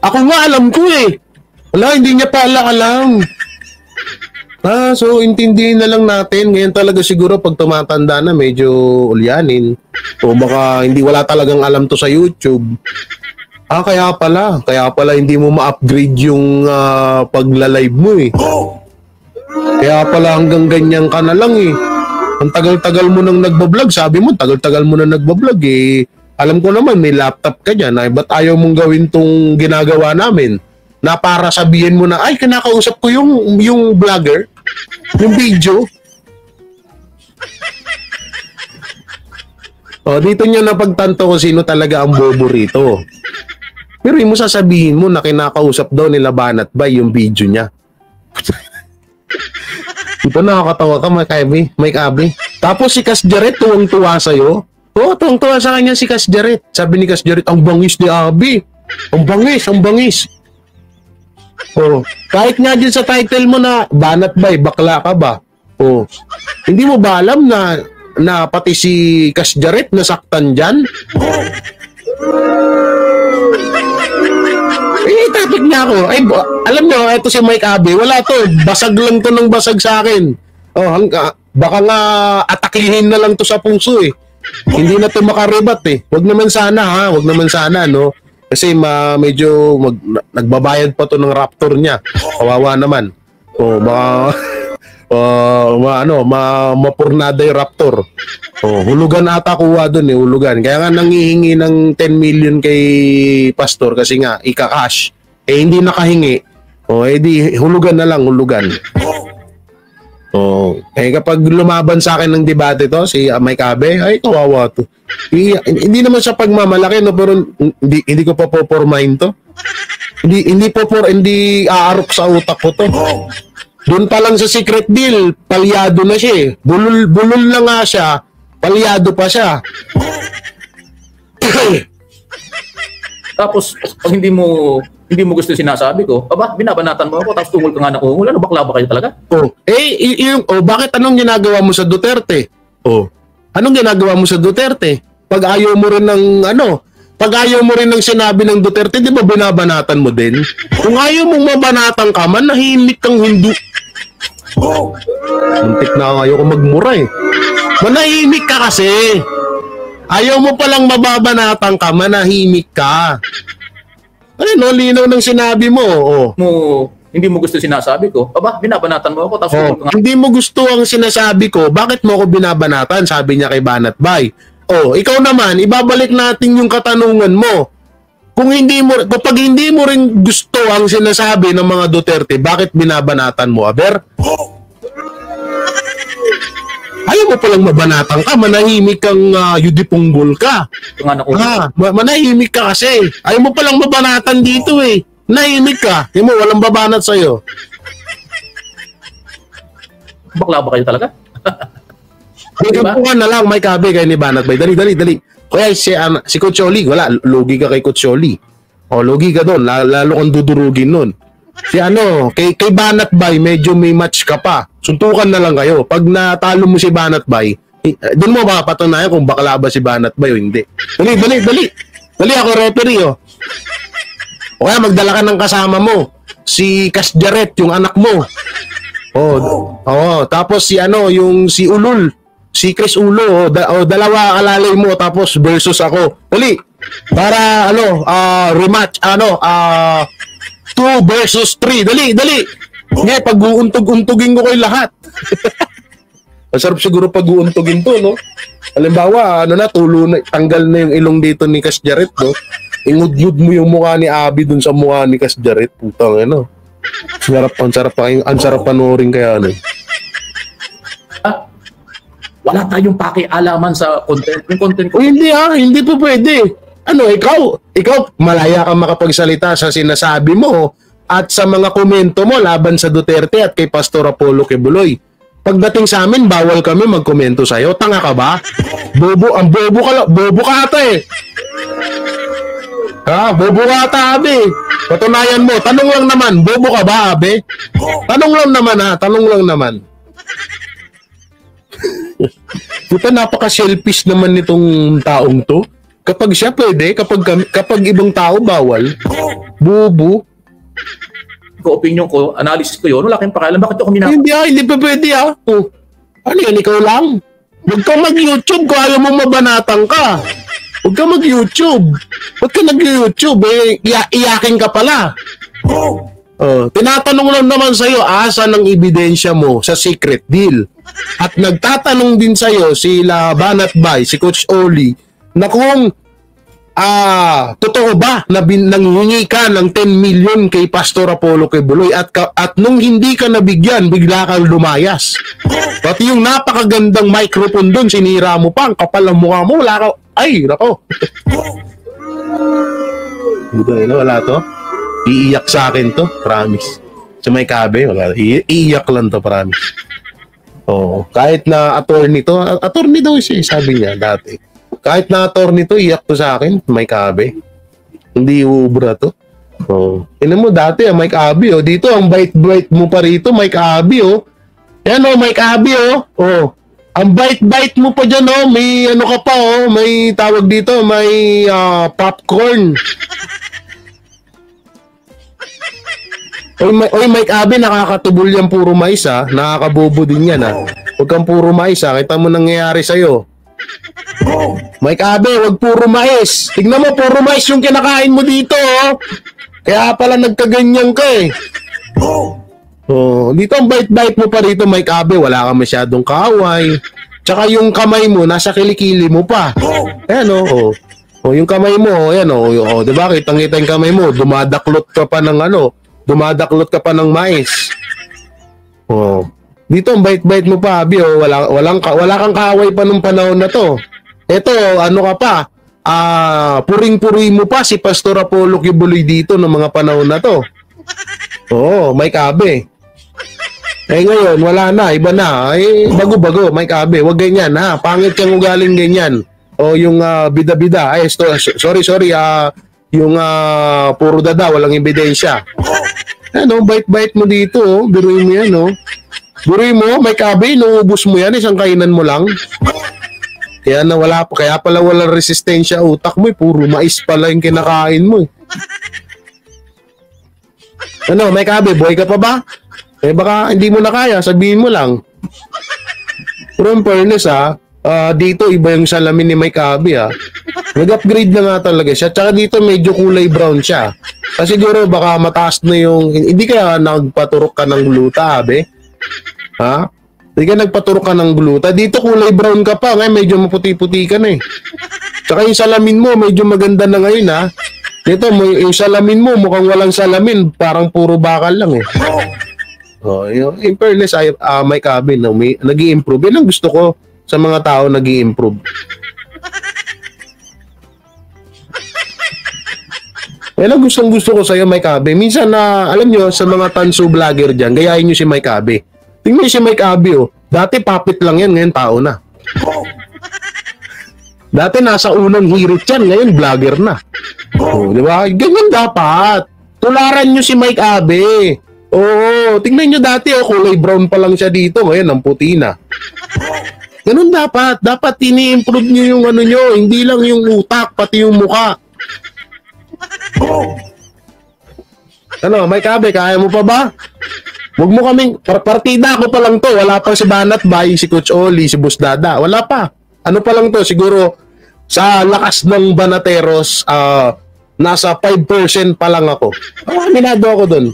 Ako nga alam ko Wala, hindi niya pa alam. So intindihin na lang natin. Ngayon talaga siguro pag tumatanda na medyo ulyanin. O baka wala talagang alam to sa YouTube. Kaya pala hindi mo ma-upgrade yung pagla-live mo Kaya pala hanggang ganyan ka na lang Ang tagal-tagal mo nang nagbablog. Sabi mo, tagal-tagal mo na nagbablog Alam ko naman, may laptop ka dyan. Ba't ayaw mong gawin tong ginagawa namin? Na para sabihin mo na, kinakausap ko yung vlogger, yung video. Dito nyo napagtanto kung sino talaga ang bobo rito. Pero mo sasabihin mo na kinakausap daw nila Banat Bay yung video niya. Ito nakakatawa ka, Mike Abi. Tapos si Kas Jaret tuwang-tuwa sa'yo. Tuwang-tuwa sa kanya si Kas Jaret. Sabi ni Kas Jaret, ang bangis ni Abi. Ang bangis. Kahit nga dyan sa title mo na Banat Bay, bakla ka ba? Hindi mo ba alam na pati si Kas Jaret nasaktan dyan? Topic niya ako. Ay, alam nyo, ito si Mike Abe, wala to. Basag lang to ng basag sa akin. Oh, baka nga atakihin na lang to sa puso eh. Hindi na to makaribat eh. Wag naman sana ha, wag naman sana no. Kasi medyo nagbabayad pa to ng Raptor niya. Kawawa naman. Oh, baka mapurnada yung Raptor. Oh, hulugan ata kuha doon eh, hulugan. Kaya nga nangihingi ng 10 million kay Pastor kasi nga ika-cash. Eh hindi nakahingi. Oh, di hulugan na lang, hulugan. Oh, eh kapag lumaban sa akin ng debate to si Mike Abe, ay kawawa to. Hindi naman sa pagmamalaki no, pero hindi ko pa popormahin to. Hindi aarok sa utak ko to. Doon pa lang sa secret deal, palyado na siya eh. Bulol na nga siya, palyado pa siya. Tapos, pag hindi mo gusto sinasabi ko, binabanatan mo ako, tapos tungol ka nga na ungol, ano, bakla ba kayo talaga? Bakit anong ginagawa mo sa Duterte? Anong ginagawa mo sa Duterte? Pag ayaw mo rin ng sinabi ng Duterte, di ba binabanatan mo din? Kung ayaw mong mabanatan ka, manahimik kang Hindu. Muntik na ayaw ko magmura eh. Manahimik ka kasi. Ayaw mo palang mababanatan ka, manahimik ka. Ano, linaw ng sinabi mo. Hindi mo gusto sinasabi ko, binabanatan mo ako, tapos hindi mo gusto ang sinasabi ko, bakit mo ako binabanatan? Sabi niya kay Banat Bay. Ikaw naman, ibabalik natin yung katanungan mo. Kapag hindi mo rin gusto ang sinasabi ng mga Duterte, bakit binabanatan mo, Aber? Ayaw mo palang mabanatan ka, manahimik kang yudipunggol ka. Manahimik ka kasi. Ayaw mo palang mabanatan dito eh. Nahimik ka. Hindi mo, walang babanat sa'yo. Bakla ba kayo talaga? Kampungan na lang, Mike Abe, kayo ni Banat Bay. Dali. Kaya si Coach Oli, wala, lugi ka kay Coach Oli. Lugi ka doon, lalo kang dudurugin nun. Kay Banat Bay, medyo may match ka pa. Suntukan na lang kayo. Pag natalo mo si Banat Bay, doon mo ba patunayan kung bakla ba si Banat Bay o hindi. Dali. Dali ako referee O kaya magdala ka ng kasama mo. Si Kasjaret, yung anak mo. Tapos si Ulul. Si Chris Ulo, dalawa kalalay mo tapos versus ako. Dali. Para rematch 2 versus 3. Dali. Ngayon, pag-uuntog-untugin ko kayo lahat. Masarap siguro pag-uuntugin to, no? Halimbawa, tanggal na yung ilong dito ni Kasjaret, no? Ingud-ngud mo yung mukha ni Abi dun sa mukha ni Kasjaret. Putang, ano? Ang sarap panoorin kaya, ano? Wala tayong pakialaman sa content. Yung content ko. Hindi po pwede. Ikaw, malaya kang makapagsalita sa sinasabi mo at sa mga komento mo laban sa Duterte at kay Pastor Apollo Quebuloy. Pagdating sa amin, bawal kami magkomento sa'yo. Tanga ka ba? Bobo ka ata eh. Bobo ka ata, Abe. Patunayan mo. Tanong lang naman, bobo ka ba, Abe? Tanong lang naman. Puta, napaka-selfish naman nitong taong to. Kapag siya pwede, kapag ibang tao bawal. Bobo. Opinion ko, analysis ko yun, wala kayong pakialam. Bakit ako Hindi pa pwede Ano yan, ikaw lang? Huwag kang mag-YouTube kung ayaw mo mabanatang ka. Huwag kang mag-YouTube. Huwag kang nag-YouTube iyakin ka pala. Tinatanong lang naman sa'yo, asan ang ebidensya mo sa secret deal? At nagtatanong din sa'yo sila Banat Bay, si Coach Oli, na kung totoo ba na nanghingi ka ng 10 million kay Pastor Apollo Quebuloy at nung hindi ka nabigyan, bigla kang lumayas. Pati yung napakagandang microphone doon, sinira mo pa, ang kapal ng mukha mo, wala ka, ay, nako. Wala to. Iiyak sa akin to, promise. Sa may kabe, wala. Iiyak lang to, promise. Kahit na attorney daw siya, sabi niya dati. Kahit na attorney to, iyak to sa akin, may kabe. Hindi ubra to. Tingnan mo dati, may kabe, Dito, ang bait-bait mo pa rito, may kabe, Yan, may kabe, Ang bite-bite mo pa dyan, oh. May ano ka pa, oh. May tawag dito, may popcorn. Oy, Mike Abe, nakakatubol yan puro mais, ha. Nakakabobo din yan, ha. Huwag kang puro mais, ha. Kita mo nangyayari sa'yo. Mike Abe, huwag puro mais. Tignan mo, puro mais yung kinakain mo dito, oh. Kaya pala nagkaganyan ka, eh. Oh, dito ang bite-bite mo pa rito, Mike Abe, wala kang masyadong kaaway. Tsaka yung kamay mo, nasa kilikili mo pa. Ayan, oh. Oh, yung kamay mo, ayan, oh, diba? Kitang-kita yung kamay mo, dumadaklot ka pa ng mais. Oh. Dito ang bite-bite mo pa, Abi, oh, wala kang kaaway pa nung panahon na to. Ito, ano ka pa? Puring-puri mo pa si Pastor Apollo Kibuloy dito ng mga panahon na to. Oo, Mike Abe. Ngayon, wala na, iba na. Bago-bago, Mike Abe, wag ganyan, ha? Pangit kang ugaling ganyan. O yung bida-bida. Sorry, yung puro dada, walang ebidensya. Ano, bite-bite mo dito, oh. Biruin mo yan, oh. Biruin mo, Mike Abe, inuubos mo yan, isang kainan mo lang. Kaya pala walang resistensya utak mo, puro mais pala yung kinakain mo. Ano, Mike Abe, boy ka pa ba? Baka hindi mo na kaya, sabihin mo lang. Pero in fairness, dito iba yung salamin ni Mike Abe, ha. Nag-upgrade na nga talaga siya. Tsaka dito medyo kulay brown siya. Kasi siguro baka mataas na yung... Hindi kaya nagpaturok ka ng gluta, Abe? Ha? Hindi ka nagpaturok ka ng gluta. Dito kulay brown ka pa. Ngayon medyo maputi-puti ka na, eh. Tsaka yung salamin mo medyo maganda na ngayon, ha. Dito, yung salamin mo mukhang walang salamin. Parang puro bakal lang, eh. Oh, in fairness, Mike Abe, no, nag-i-improve. Yan ang gusto ko sa mga tao nag-i-improve. Yan ang gusto ko sa'yo, Mike Abe. Minsan alam nyo, sa mga tanso vlogger dyan, gayahin nyo si Mike Abe. Tingnan nyo si Mike Abe, oh. Dati papit lang yan, ngayon tao na. Dati nasa unang hirit yan, ngayon vlogger na. Oh, di ba? Ganyan dapat. Tularan nyo si Mike Abe. Oo, tingnan nyo dati, kulay brown pa lang siya dito, ngayon ang puti na. Ganun dapat. Dapat ini-improve nyo yung ano nyo, hindi lang yung utak, pati yung muka. Ano, Mike Abe, kaya mo pa ba? Huwag mo kaming, partida ko pa lang to, wala pa si Banat Bay, si Coach Oli, si Boss Dada, wala pa. Ano pa lang to, siguro sa lakas ng Banateros, nasa 5% pa lang ako. Aminado ako dun.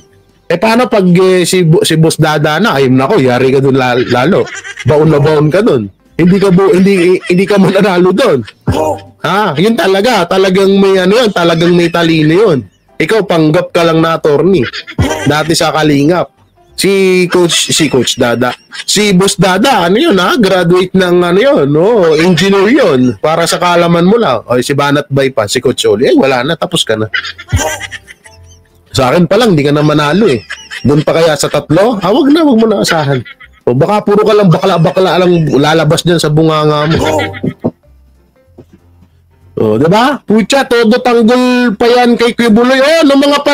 Paano pag si Boss Dada na, ayun nako, yari ka dun lalo. Baon na baon ka dun. Hindi ka mananalo dun. Ha, yun talagang may ano yun, talagang may talino yun. Ikaw panggap ka lang na attorney. Dati sa Kalingap. Si Coach Dada. Si Boss Dada, ano yun, ha? Graduate ng ano yun, no? Engineer yun. Para sa kaalaman mo lang. O si Banat Bay pa, si Coach Oli. Wala na, tapos ka na. Sa akin pa lang, di ka na manalo, eh. Doon pa kaya sa tatlo? Wag mo na asahan. O baka puro ka lang bakla-bakla lang lalabas dyan sa bunganga mo. O, diba? Pucha, todo tanggol pa yan kay Kibuloy. Nung mga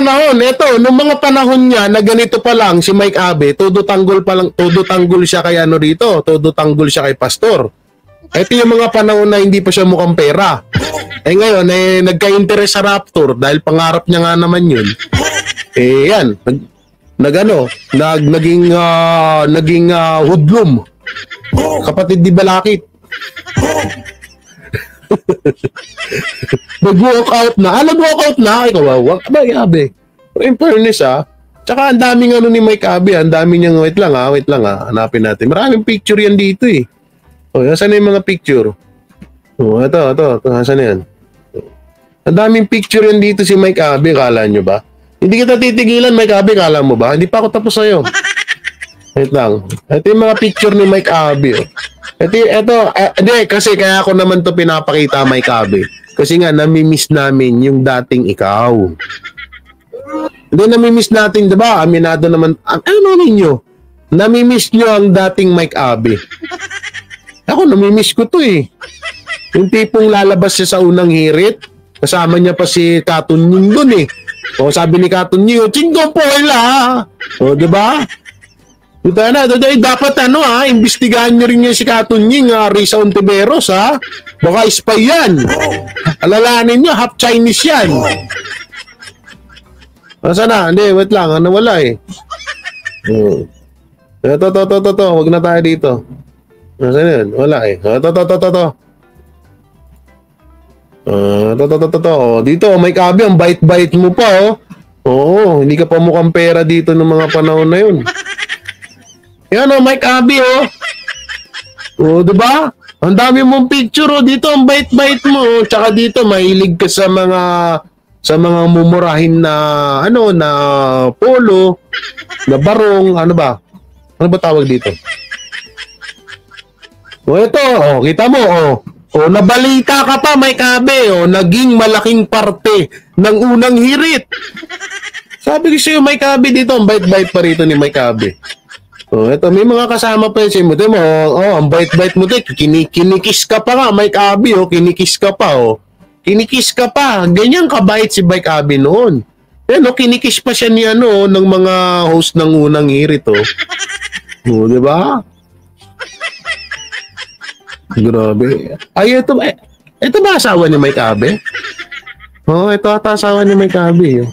panahon niya na ganito pa lang si Mike Abe, todo tanggol siya kay ano rito, todo tanggol siya kay Pastor. Ito yung mga panahon na hindi pa siya mukhang pera. Ngayon, nagka-interest sa Raptor dahil pangarap niya nga naman yun. Yan, naging hoodlum. Kapatid di Balakit. Nag-walk out na. Nag-walk out na. Ay, kawawa. Abay, Abe. In fairness, tsaka ang daming ano ni Mike Abe, ang daming niyang, wait lang, hanapin natin. Maraming picture yan dito, eh. Saan na yung mga picture? Ito, saan yan? Ang daming picture yan dito si Mike Abe, kala nyo ba? Hindi kita titigilan, Mike Abe, kala mo ba? Hindi pa ako tapos sa'yo. Wait lang. Ito yung mga picture ni Mike Abe. Hindi, kasi kaya ako naman to pinapakita, Mike Abe. Kasi nga, nami-miss namin yung dating ikaw. Hindi, nami-miss natin, diba? Aminado naman. Ano ninyo? Nami-miss nyo ang dating Mike Abe. Ako, nami-miss ko to, eh. Yung tipong lalabas siya sa unang hirit, kasama niya pa si Katunying dun, eh. Sabi ni Katunying, Chingo po ila. Diba? Puta na, dapat imbestigahan nyo rin yung si Katunying, Risa Ontiveros, ha? Baka spy yan. Alalahanin nyo, half Chinese yan. Asa na? Hindi, wait lang, wala eh. Ito, wag na tayo dito. Asa na yun? Wala eh. Ito. Dito, may kabi, ang bait-bait mo pa, oh. Oo, hindi ka pa mukhang pera dito ng mga panahon na yun. Yan, oh, Mike Abby, oh. Oh, diba? Ang dami mong picture, oh. Dito, ang bait-bait mo, oh. Tsaka dito, mahilig ka sa mga mumurahin na, na polo, na barong, ano ba? Ano ba tawag dito? Oh, ito, oh. Kita mo, oh. Oh, nabalita ka pa, Mike Abby, oh. Naging malaking parte ng unang hirit. Sabi ko sa'yo, Mike Abby, dito, ang bait-bait pa rito ni Mike Abby. Oh, eto, may mga kasama pa yun si Mude mo. Oh, ang bait-bait mo din. Kinikis ka pa nga, Mike Abby, oh. Kinikis ka pa, oh. Kinikis ka pa. Ganyan kabait si Mike Abby noon. Yan, oh, kinikis pa siya ni ng mga host ng unang hirit, oh. Oh, di ba? Grabe. Ay, ito ba asawa ni Mike Abby? Oh, ito ata asawa ni Mike Abby, oh.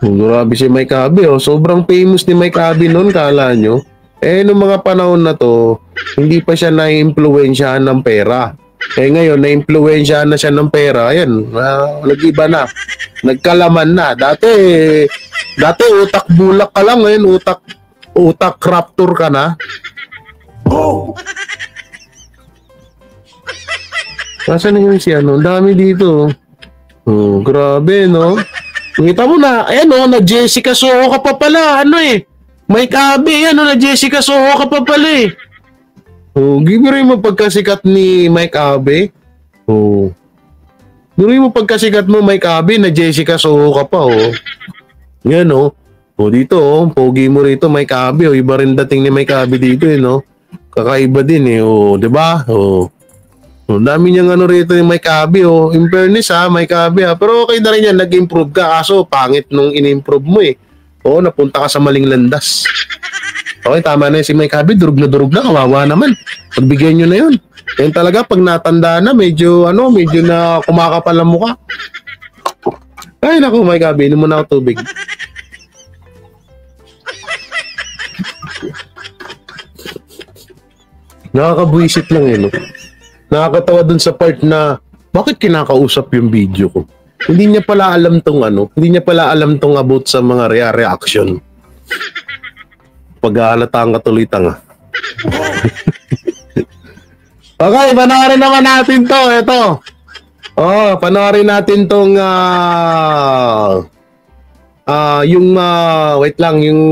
Oh, grabe si Mike Abby, oh. Sobrang famous ni Mike Abby noon, kala nyo. Noong mga panahon na to, hindi pa siya na-impluwensyahan ng pera. Ngayon, na-impluwensyahan na siya ng pera. Ayan, nag-iba na. Nagkalaman na. Dati utak bulak ka lang. Ngayon, utak raptor ka na. Oh! Nasaan na yun si Ang dami dito. Oh, grabe, no? Kita mo na, na Jessica Soho ka pa pala, Mike Abby, na Jessica Soho ka pa pala, eh. Oh, gibiri mo pagkasikat ni Mike Abby. Oh. Gibiri mo pagkasikat mo, Mike Abby, na Jessica Soho ka pa, oh. Yan, oh. Oh, dito, oh, pogi mo rito, Mike Abby, oh. Iba rin dating ni Mike Abby dito, no? Kakaiba din, eh, oh. Diba? Oh. Oh, dami niyang rito ni Mike Abby, oh. In fairness, Mike Abby, pero okay na rin yan, nag-improve ka, kaso pangit nung in-improve mo, eh. Oo, napunta ka sa maling landas. Okay, tama na yun si Mike Abby, durug na, kawawa naman. Pagbigyan nyo na yun. Yan talaga, pag natanda na, medyo na kumakapal ang mukha. Ay, naku, Mike Abby, inom mo na ako tubig. Nakakabwisit lang, no? Nakakatawa dun sa part na bakit kinakausap yung video ko? Hindi niya pala alam tong about sa mga reaction. Pag-ahalata ka tuloy tanga. Okay, panoorin naman natin to. Ito. Oh, panoorin natin tong wait lang, yung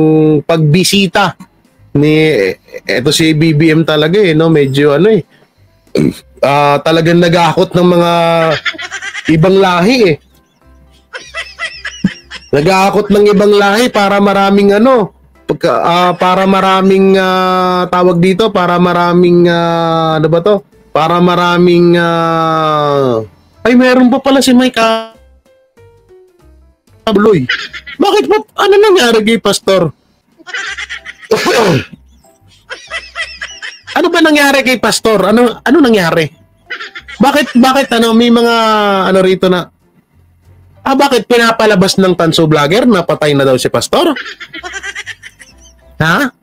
pagbisita ni eto si BBM talaga, no? Medyo talagang nag-aakot ng mga ibang lahi, eh. Nag-aakot ng ibang lahi para maraming para maraming tawag dito, para maraming ano ba to? Para maraming ay, meron pa pala si Mike Abloy. Bakit ba? Ano nangyari kay Pastor? Ano ba nangyari kay Pastor? Ano nangyari? Bakit may mga rito na bakit pinapalabas ng Tanso Vlogger na patay na daw si Pastor? Ha?